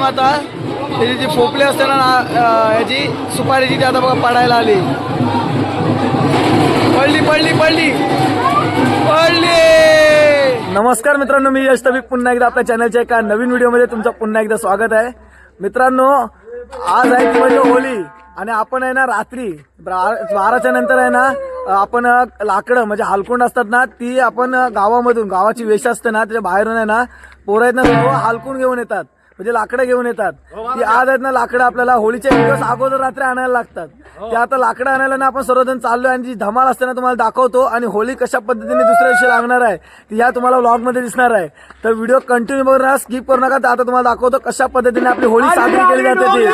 Time आता त्याची जी फोपली असते ना याची सुपारीची ती आता बघा पडायला आली. पडली पडली पडली पडली. नमस्कार मित्रांनो, मी यश तबीक पुन्हा एकदा आपल्या चॅनलच्या एका नवीन व्हिडिओमध्ये तुमचं पुन्हा एकदा स्वागत आहे. मित्रांनो, आज आहे दिवस होळी आणि आपण आहे ना रात्री 12च्या नंतर आहे ना आपण लाकडं म्हणजे हालकुंड असतात ना ती आपण गावामधून, गावाची वेश असते ना त्याच्या बाहेरून आहे ना पोरं आहेत ना सर्व हालकुंड घेऊन येतात, म्हणजे लाकडं घेऊन येतात. ती आज आहेत ना लाकडं आपल्याला होळीच्या एक दिवस अगोदर रात्री आणायला लागतात. ते आता लाकडं आणायला ना आपण सर्वजण चाललोय आणि जी धमाल असते ना तुम्हाला दाखवतो आणि होळी कशा पद्धतीने दुसऱ्या दिवशी लागणार आहे ती ह्या तुम्हाला व्लॉग मध्ये दिसणार आहे. तर व्हिडिओ कंटिन्यू बघून राहा, स्किप करू नका. तर आता तुम्हाला दाखवतो कशा पद्धतीने आपली होळी साजरी केली जाते ती.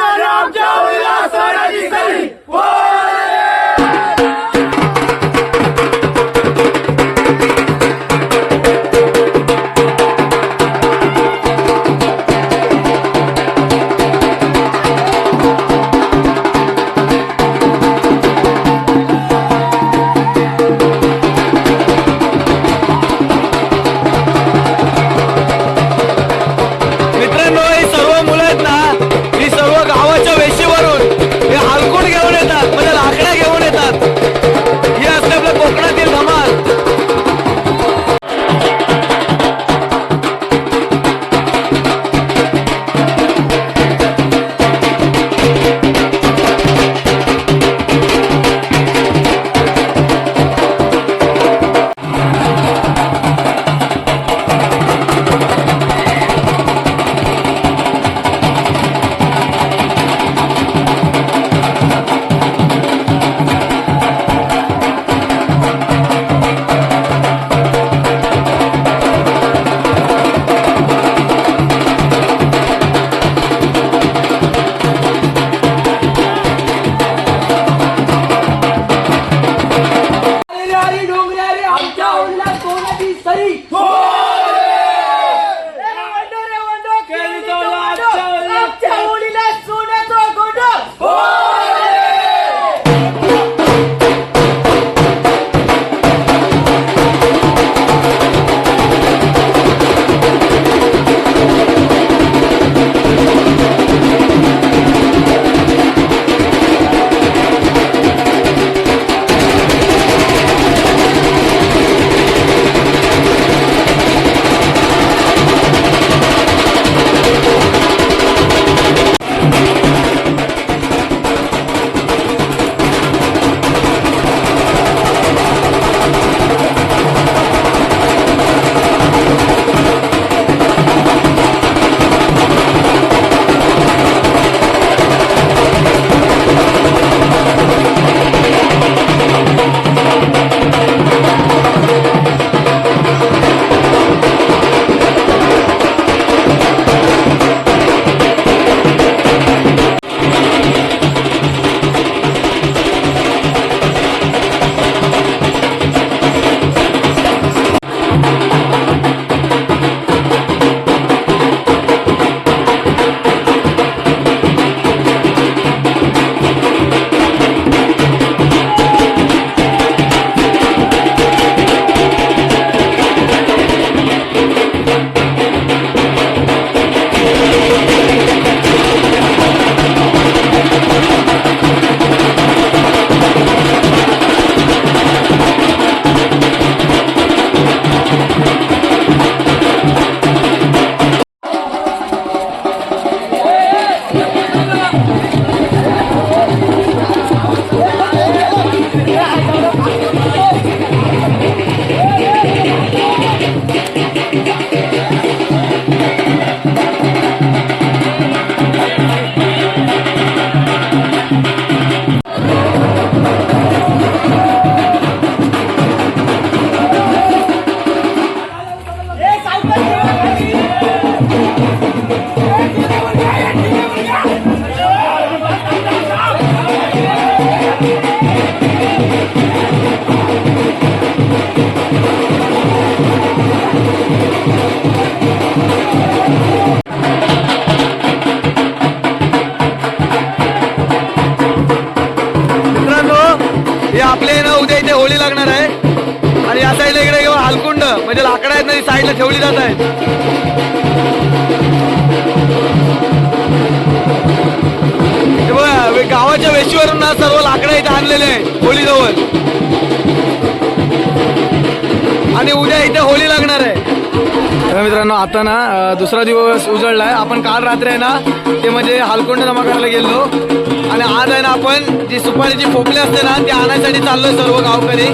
म्हणजे लाकडं आहेत ना साईडला ठेवली जात आहेत. गावाच्या वेशीवरून ना सर्व लाकडं इथे आणलेले आहे होळीजवळ, आणि उद्या इथे होळी लागणार आहे. तर मित्रांनो आता ना दुसरा दिवस उजळलाय. आपण काल रात्री आहे ना ते म्हणजे हालकोंड जमा करायला गेलो, आणि आज आहे ना आपण जी सुपारीची पोपली असते ना ती आणायसाठी चाललोय सर्व गावकरी.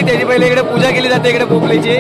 त्याची पहिले इकडे पूजा केली जाते इकडे पोपलीची.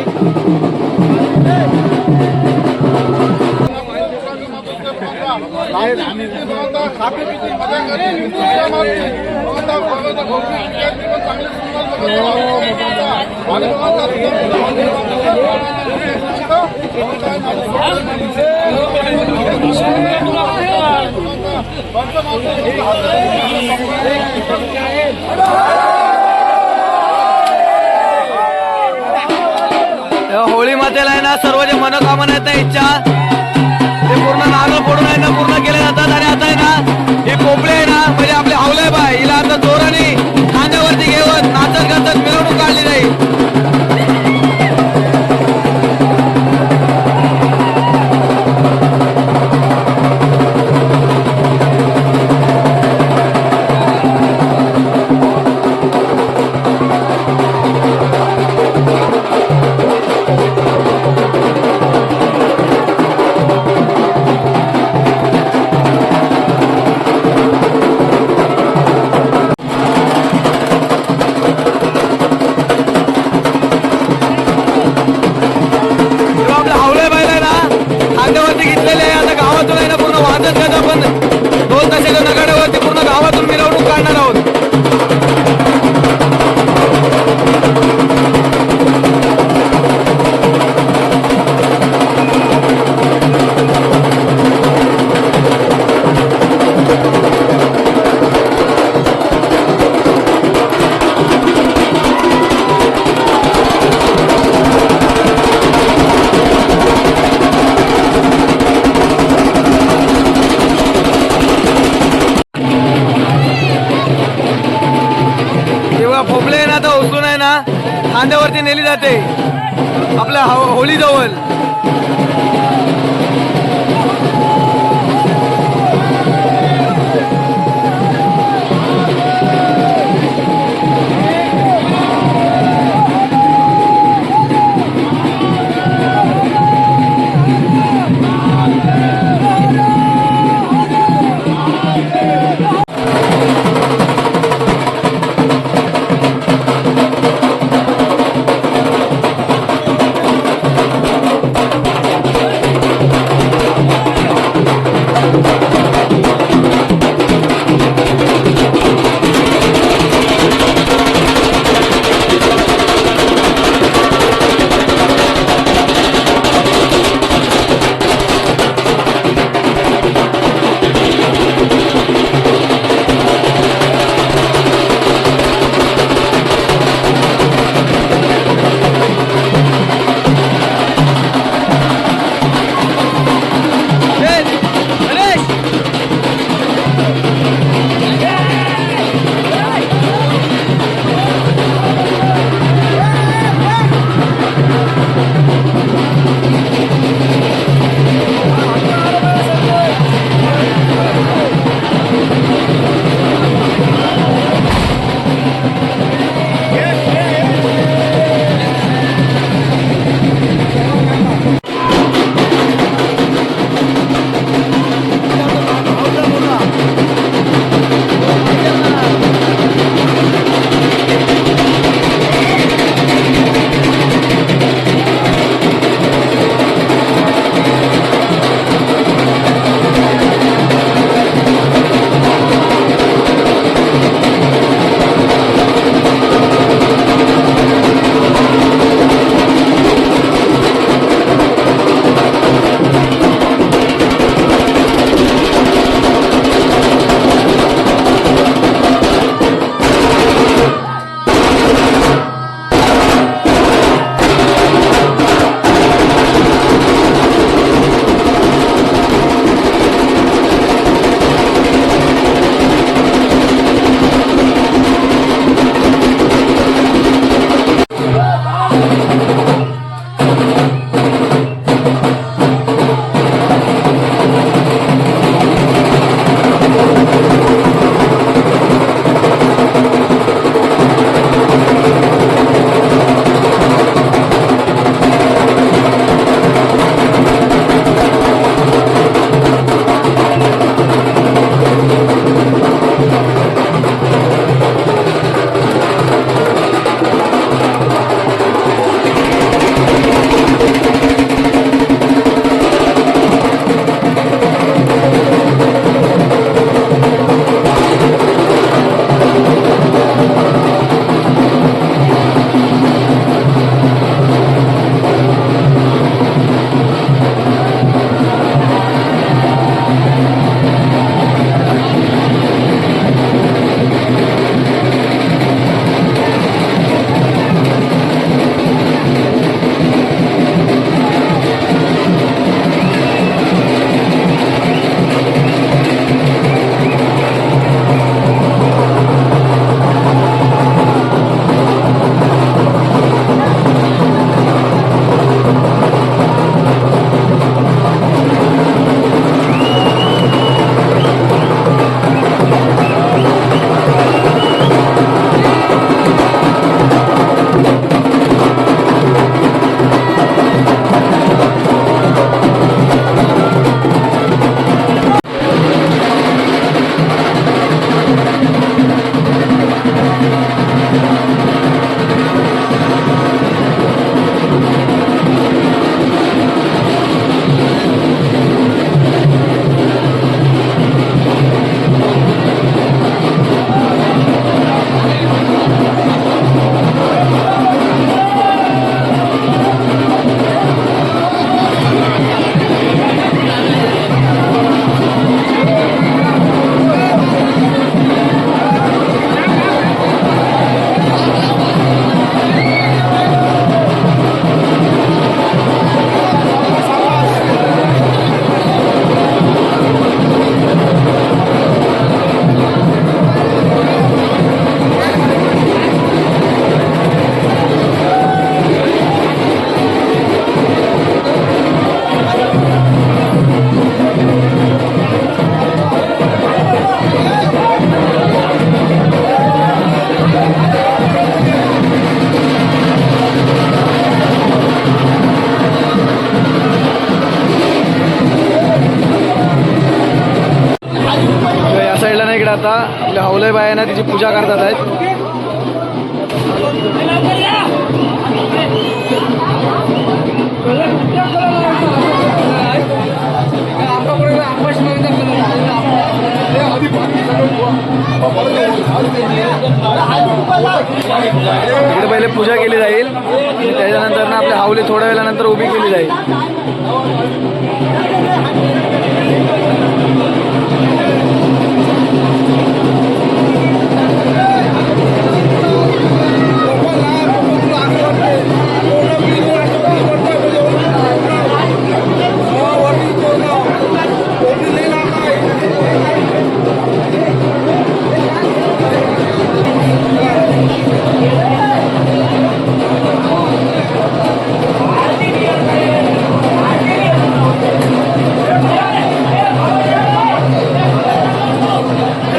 होळी मातेला आहे ना सर्व जे मनोकामना आहेत ना इच्छा ते पूर्ण नारळ फोडून आहे ना पूर्ण केले जातात. आणि आता आहे ना ही पोपळी आहे ना म्हणजे आपली हावलाय बाय हिला आता जोराने खांद्यावरती घेऊन नाचत गाचत मिरवणूक काढली जाईल. भोपळे आहे ना तर उचलून आहे ना खांद्यावरती नेली जाते आपल्या होळी जवळ. आहे ना तिची पूजा करतात आहेत. इकडे पहिले पूजा केली जाईल आणि त्याच्यानंतर ना आपली हावली थोड्या वेळानंतर उभी केली जाईल.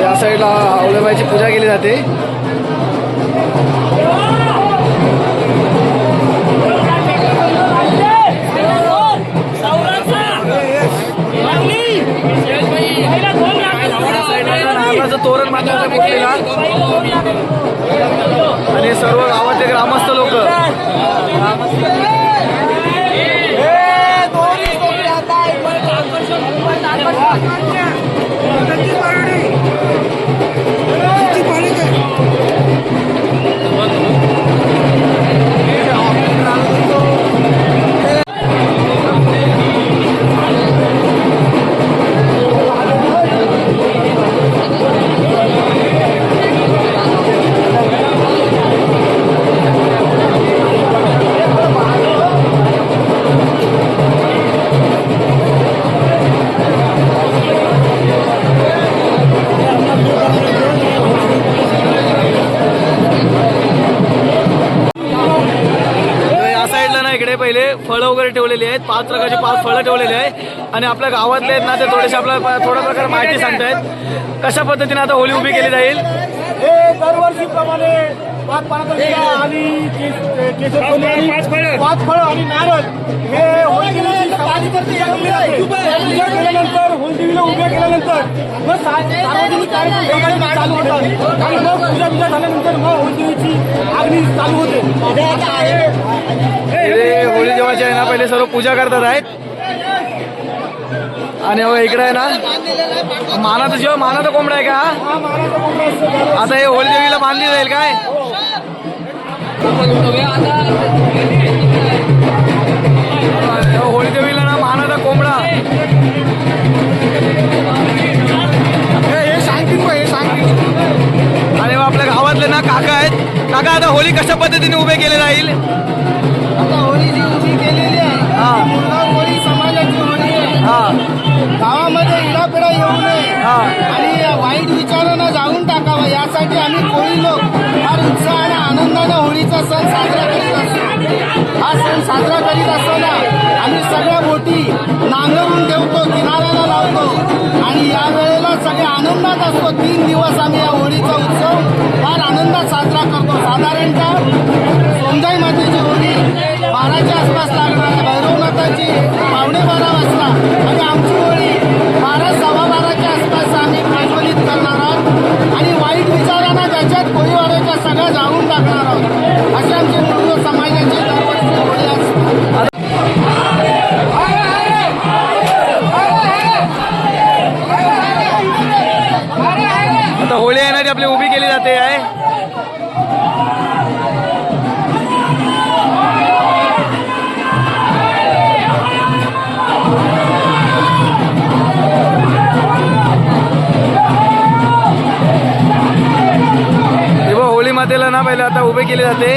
या साईडला अवलेबाईची पूजा केली जाते. नारळाचं तोरण बांधण्याचा मुलीला आणि सर्व गावातले ग्रामस्थ लोक इकडे पहिले फळं वगैरे ठेवलेली आहेत. 5 प्रकारचे 5 फळं ठेवलेली आहे आणि आपल्या गावातले आहेत ना ते थोडेसे आपल्याला थोड्या प्रकारे माहिती सांगतायत कशा पद्धतीने आता होळी उभी केली जाईल. हे दरवर्षीप्रमाणे 5 पानाचा विडा आणि केशर 5 फळं आणि नारळ हे पूजा केल्यानंतर होळदेवीला उभ्या केल्यानंतर मग सार्वजनिक कार्यक्रम चालू होतात आणि मग पूजा झाल्यानंतर मग होळदेवीची अग्नी चालू होते. होळी देवाची आहे ना पहिले सर्व पूजा करतात आहेत आणि इकडे आहे ना मानाचं जेव्हा मानाचा कोंबडा आहे का आता हे होळी देवीला बांधली जाईल काय. होळी देवीला ना मानाचा कोंबडा हे सांगतील आणि आपल्या गावातले ना काका आहेत. काका आता होळी कशा पद्धतीने उभे केले जाईल. आता होळी जी उभी केलेली आहे होळी समाजाची होळी आहे. गावामध्ये इडापिडा येऊ नये आणि वाईट विचारांना जाळून टाकावा यासाठी आम्ही कोळी लोक फार उत्साह आणि आनंदाने होळीचा सण साजरा करीत असतो. हा सण साजरा करीत असताना आम्ही सगळ्या बोटी नांगरून ठेवतो, किनाऱ्याला लावतो आणि यावेळेला सगळे आनंदात असतो. 3 दिवस आम्ही या होळीचा उत्सव फार आनंदात साजरा करतो. साधारणतः सोमजाई मातेची होळी 12च्या आसपास लागणार आहे. भैरवनाथाची 11:15 वाजता आणि आमची होळी 12:15च्या आसपास आम्ही प्रज्वलित करणार आहोत आणि वाईट विचारांना त्याच्यात कोळीवाड्याच्या सगळ्या जाळून टाकणार आहोत. असे आमचे मुलं समाजाची दरवर्षी होळी असते. आता होळी आहे ना ती आपली उभी केली जाते आहे. होळी मातेला ना पहिले आता उभे केले जाते.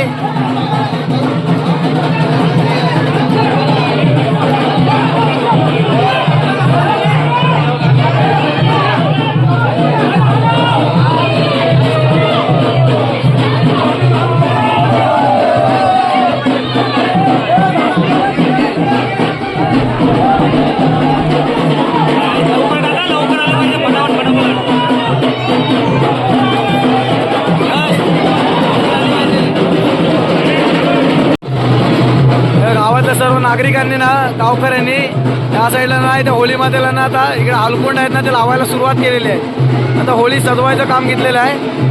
नागरिकांनी ना गावकऱ्यांनी या साईडला ना इथे होळी मातेला ना आता इकडे आलकोंड आहेत ना ते लावायला सुरुवात केलेली आहे. आता होळी सजवायचं काम घेतलेलं आहे.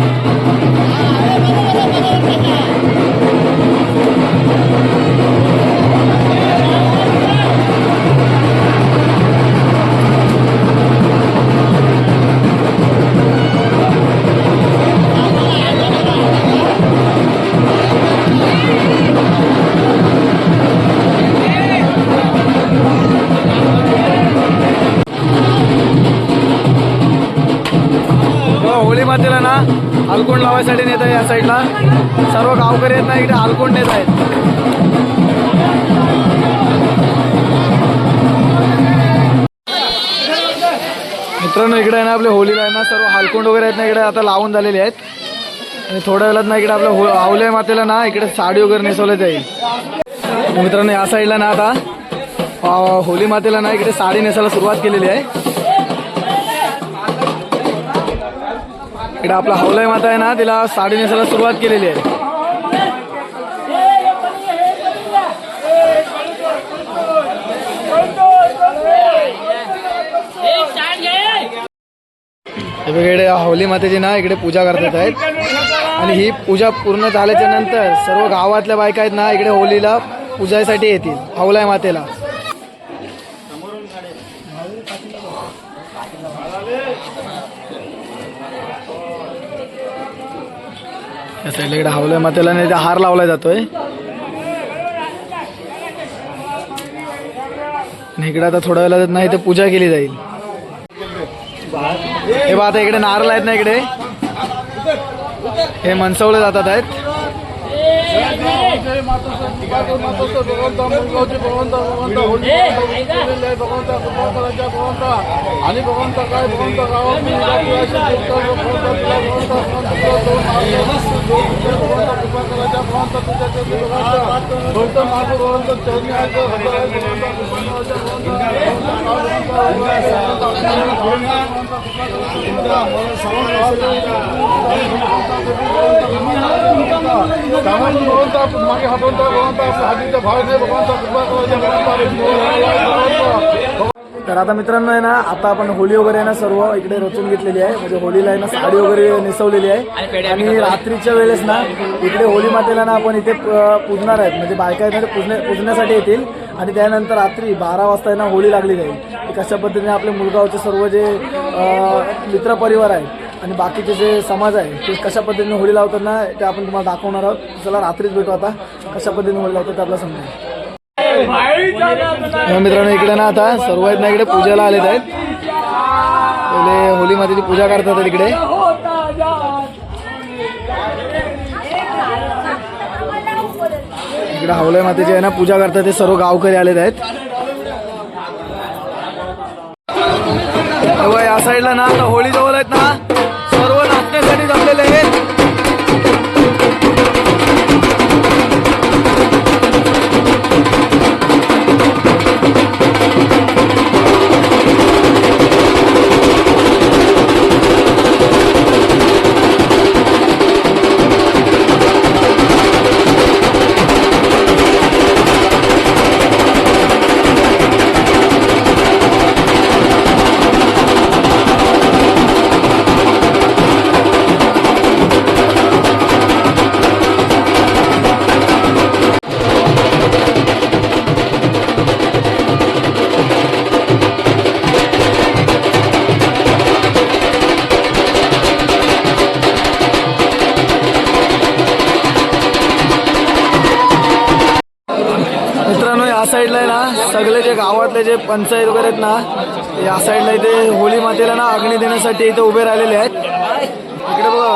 होळी मातेला ना आलकोंड लावायसाठी नेत आहे. या साईडला सर्व गावकरी आहेत ना इकडे आलकोंड नेत आहेत. मित्रांनो इकडे आहे ना आपले होळीला आहे ना सर्व आलकोंड वगैरे आहेत ना इकडे आता लावून झालेले आहेत. आणि थोड्या वेळात ना इकडे आपल्या आवल्या मातेला ना इकडे साडी वगैरे नेसवले जाईल. मित्रांनो या साईडला ना आता होळी मातेला ना इकडे साडी नेसायला सुरुवात केलेली आहे. इकडे आपला हवलाय माता आहे ना तिला साडी नेसायला सुरुवात केलेली आहे. इकडे होळी मातेची ना इकडे पूजा करतात आहेत. आणि ही पूजा पूर्ण झाल्याच्या नंतर सर्व गावातल्या बायका आहेत ना इकडे होळीला पूजासाठी येतील हवलाय मातेला. या साईडला इकडे हवलाय मातेला नाही हार लावला जातोय. इकडे आता थोड्या वेळात नाही तर पूजा केली जाईल. हे बघा आता इकडे नारळ आहेत ना इकडे हे मनसवले जातात आहेत. तर आता मित्रांनो आहे ना आता आपण होळी वगैरे ना सर्व इकडे रचून घेतलेली आहे. म्हणजे होळीला आहे ना साडी वगैरे नेसवलेली आहे. आणि रात्रीच्या वेळेस ना इकडे होळी मातेला ना आपण इथे पूजणार आहेत. म्हणजे बायका आहेत ना पूजण्यासाठी येतील. आणि त्यानंतर रात्री 12 वाजता आहे ना होळी लागली जाईल. कशा पद्धतीने आपले मुलगावचे सर्व जे मित्र परिवार आहेत आणि बाकीचे जे समाज आहे ते कशा पद्धतीने होळी लावतात ना ते आपण तुम्हाला दाखवणार आहोत. चला रात्रीच भेटू आता कशा पद्धतीने होळी लावतात ते आपल्याला समजेल. मित्रांनो इकडे ना आता सर्व आहेत ना इकडे पूजेला आलेत आहेत. पहिले होळी मातेची पूजा करतात इकडे. इकडे हवलाय मातेची आहे ना पूजा करतात ते सर्व गावकरी आलेत आहेत. या साईडला ना आता होळी जवळ आहेत ना सर्व नाचण्यासाठी जमलेले आहेत. साईडला आहे ना सगळे जे गावातले जे पंचायत वगैरे आहेत ना या साईडला इथे होळी मातेला ना अग्नी देण्यासाठी इथे उभे राहिलेले आहेत. इकडे बघा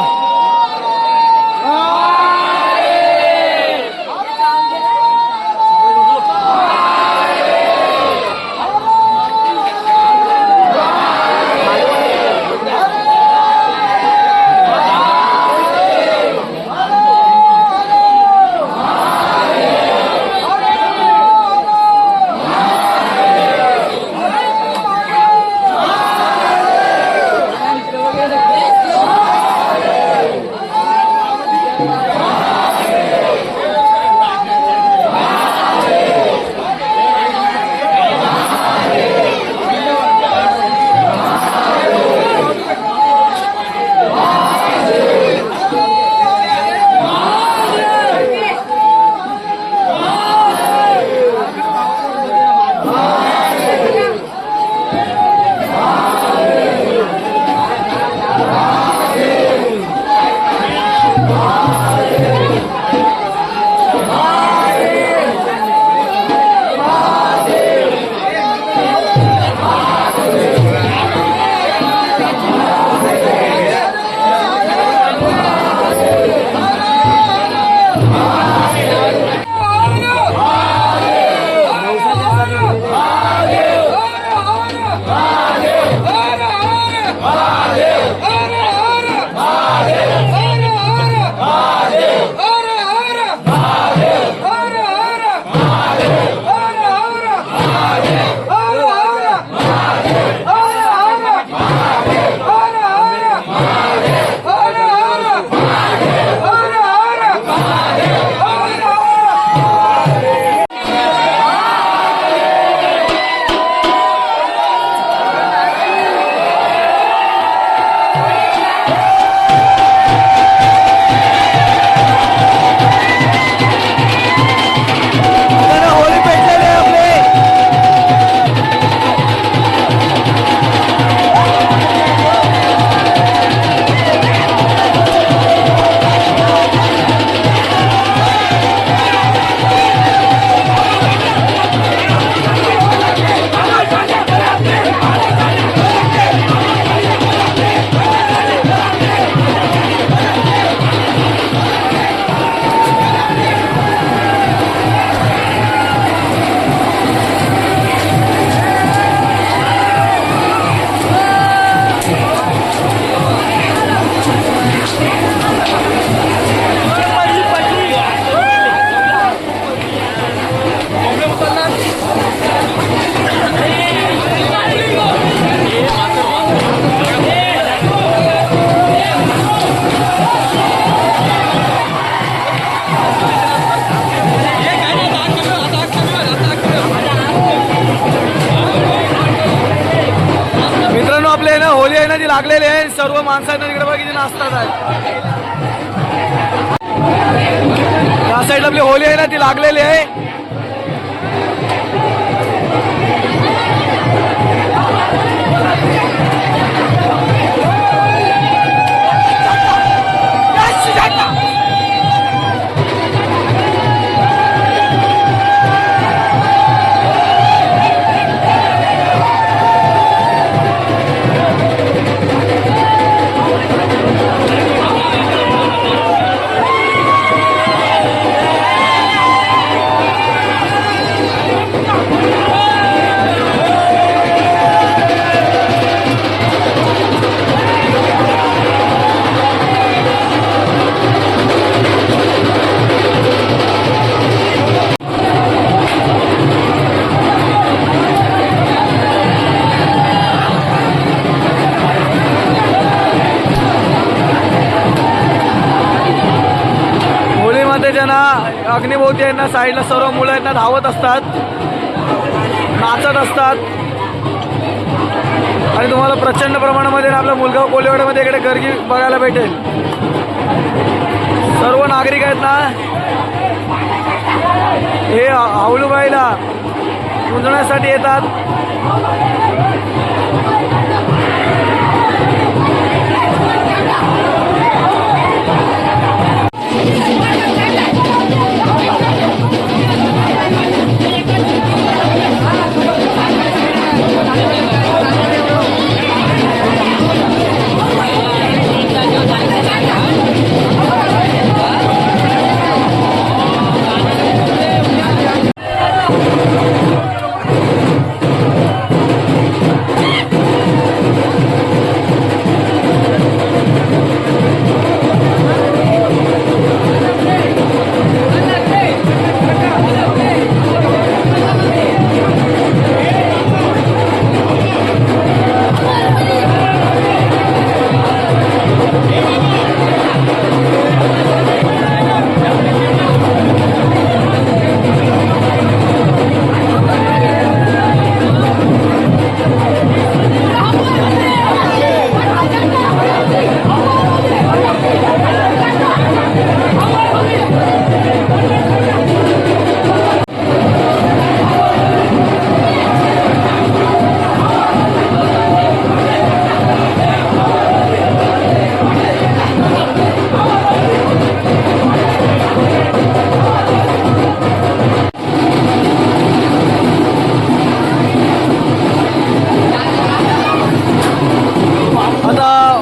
ना ती लागलेली आहे. सर्व माणसं आहेत ना तिकडे बघा किती नाचतात आहे. त्या साईडला आपली होली आहे ना ती लागलेली आहे. ना अग्निभोवती आहेत ना साईडला सर्व मुलं आहेत ना धावत असतात, नाचत असतात आणि तुम्हाला प्रचंड प्रमाणामध्ये आपल्या मुलगाव कोलिवाड्यामध्ये इकडे गर्दी बघायला भेटेल. सर्व नागरिक आहेत ना हे हावलूबाईला गुंजण्यासाठी येतात.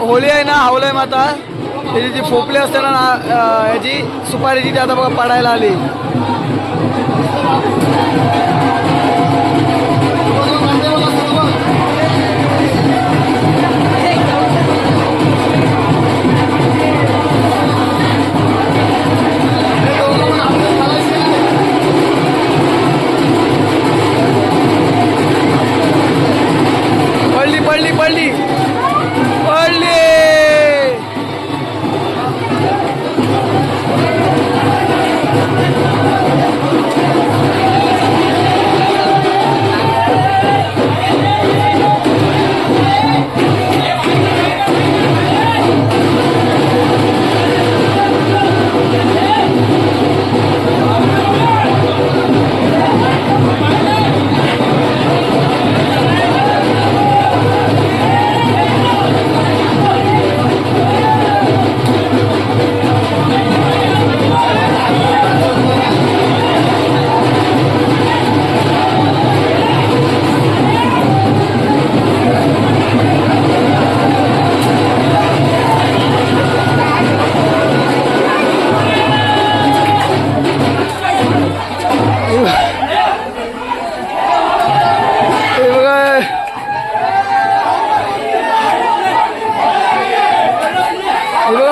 होली आहे ना हावलय माता त्याची जी फोपली असते ना याची सुपारीची ती आता बघा पडायला आली. पडली पडली पडली पडली.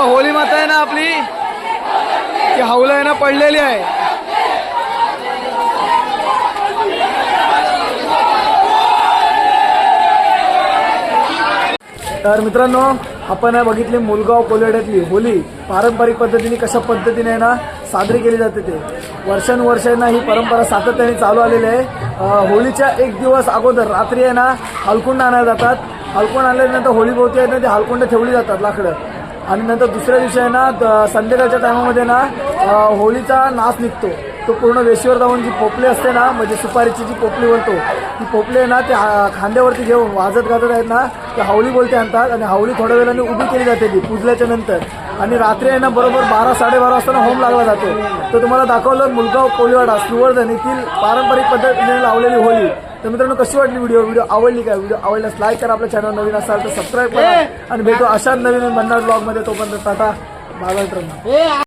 होली माता आहे ना आपली ती हावलं आहे ना पडलेली आहे. तर मित्रांनो आपण बघितली मुलगाव कोलिवाड्यातली होली पारंपरिक पद्धतीने कशा पद्धतीने आहे ना साजरी केली जाते. ते वर्षानुवर्षांना ही परंपरा सातत्याने चालू आलेली आहे. होलीच्या एक दिवस अगोदर रात्री आहे ना हलकुंड आणायला जातात हलकोंड आणल्यानंतर होळी भोवती आहे ना ते हलकोंड ठेवली जातात लाकडं. आणि नंतर दुसऱ्या दिवशी आहे ना संध्याकाळच्या टायमामध्ये ना होळीचा नाच निघतो. तो पूर्ण वेशीवर जाऊन जी पोपली असते ना म्हणजे सुपारीची जी पोपली बोलतो ती पोपली आहे ना ते खांद्यावरती घेऊन वाजत गाजत आहेत ना ते हावली बोलते आणतात. आणि हावली थोड्या वेळाने उभी केली जाते ती पूजल्याच्या नंतर. आणि रात्री आहे ना बरोबर 12-12:30 वाजता होम लागला जातो. तर तुम्हाला दाखवलं मुलगाव कोलीवाडा श्रीवर्धन येथील पारंपरिक पद्धतीने लावलेली होळी. तर मित्रांनो कशी वाटली व्हिडिओ आवडली काय? व्हिडिओ आवडल्यास लाईक करा, आपल्या चॅनल नवीन असाल तर सबस्क्राईब करा आणि भेटू अशाच नवीन भन्नाट ब्लॉगमध्ये. तोपर्यंत टाटा बाय बाय मित्रांनो.